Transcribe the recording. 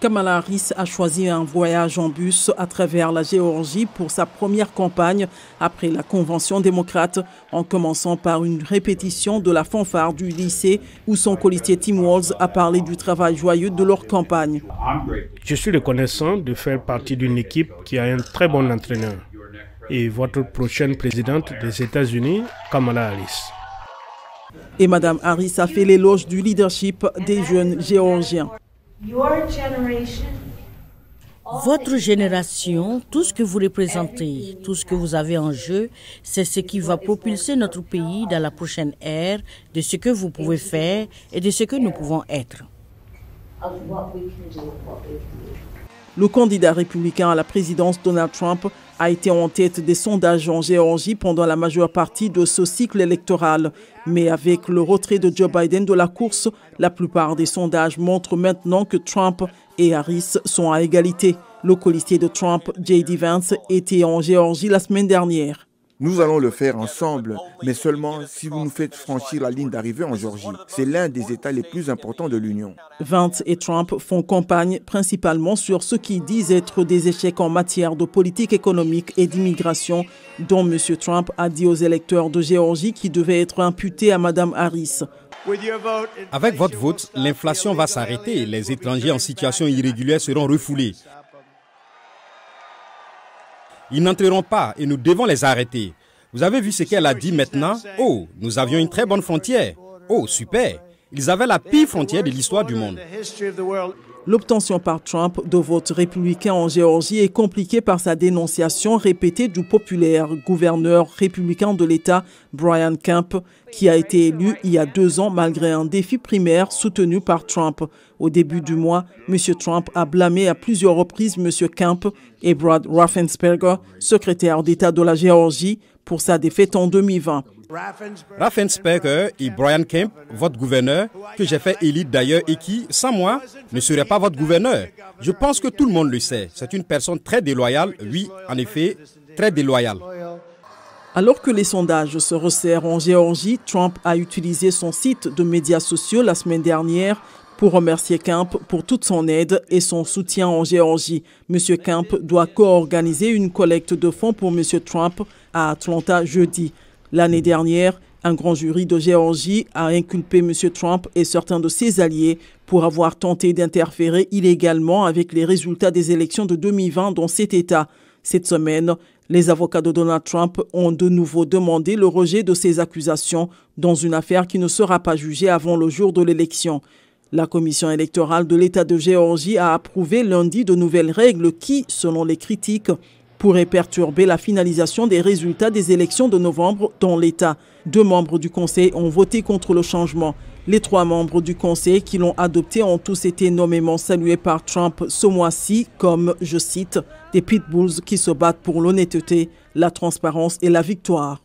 Kamala Harris a choisi un voyage en bus à travers la Géorgie pour sa première campagne après la convention démocrate, en commençant par une répétition de la fanfare du lycée où son colistier Tim Walz a parlé du travail joyeux de leur campagne. Je suis reconnaissant de faire partie d'une équipe qui a un très bon entraîneur. Et votre prochaine présidente des États-Unis, Kamala Harris. Et Mme Harris a fait l'éloge du leadership des jeunes Géorgiens. Votre génération, tout ce que vous représentez, tout ce que vous avez en jeu, c'est ce qui va propulser notre pays dans la prochaine ère de ce que vous pouvez faire et de ce que nous pouvons être. Le candidat républicain à la présidence, Donald Trump, a été en tête des sondages en Géorgie pendant la majeure partie de ce cycle électoral. Mais avec le retrait de Joe Biden de la course, la plupart des sondages montrent maintenant que Trump et Harris sont à égalité. Le colistier de Trump, J.D. Vance, était en Géorgie la semaine dernière. Nous allons le faire ensemble, mais seulement si vous nous faites franchir la ligne d'arrivée en Géorgie. C'est l'un des États les plus importants de l'Union. Vance et Trump font campagne principalement sur ce qu'ils disent être des échecs en matière de politique économique et d'immigration, dont M. Trump a dit aux électeurs de Géorgie qu'ils devaient être imputés à Mme Harris. Avec votre vote, l'inflation va s'arrêter et les étrangers en situation irrégulière seront refoulés. Ils n'entreront pas et nous devons les arrêter. Vous avez vu ce qu'elle a dit maintenant? Oh, nous avions une très bonne frontière. Oh, super. Ils avaient la pire frontière de l'histoire du monde. L'obtention par Trump de votes républicains en Géorgie est compliquée par sa dénonciation répétée du populaire gouverneur républicain de l'État, Brian Kemp, qui a été élu il y a 2 ans malgré un défi primaire soutenu par Trump. Au début du mois, M. Trump a blâmé à plusieurs reprises M. Kemp et Brad Raffensperger, secrétaire d'État de la Géorgie, pour sa défaite en 2020. Raffensperger et Brian Kemp, votre gouverneur, que j'ai fait élire d'ailleurs et qui, sans moi, ne serait pas votre gouverneur. Je pense que tout le monde le sait. C'est une personne très déloyale, oui, en effet, très déloyale. Alors que les sondages se resserrent en Géorgie, Trump a utilisé son site de médias sociaux la semaine dernière pour remercier Kemp pour toute son aide et son soutien en Géorgie. M. Kemp doit co-organiser une collecte de fonds pour M. Trump à Atlanta jeudi. L'année dernière, un grand jury de Géorgie a inculpé M. Trump et certains de ses alliés pour avoir tenté d'interférer illégalement avec les résultats des élections de 2020 dans cet État. Cette semaine, les avocats de Donald Trump ont de nouveau demandé le rejet de ces accusations dans une affaire qui ne sera pas jugée avant le jour de l'élection. La commission électorale de l'État de Géorgie a approuvé lundi de nouvelles règles qui, selon les critiques, pourraient perturber la finalisation des résultats des élections de novembre dans l'État. 2 membres du Conseil ont voté contre le changement. Les 3 membres du Conseil qui l'ont adopté ont tous été nommément salués par Trump ce mois-ci comme, je cite, des pitbulls qui se battent pour l'honnêteté, la transparence et la victoire.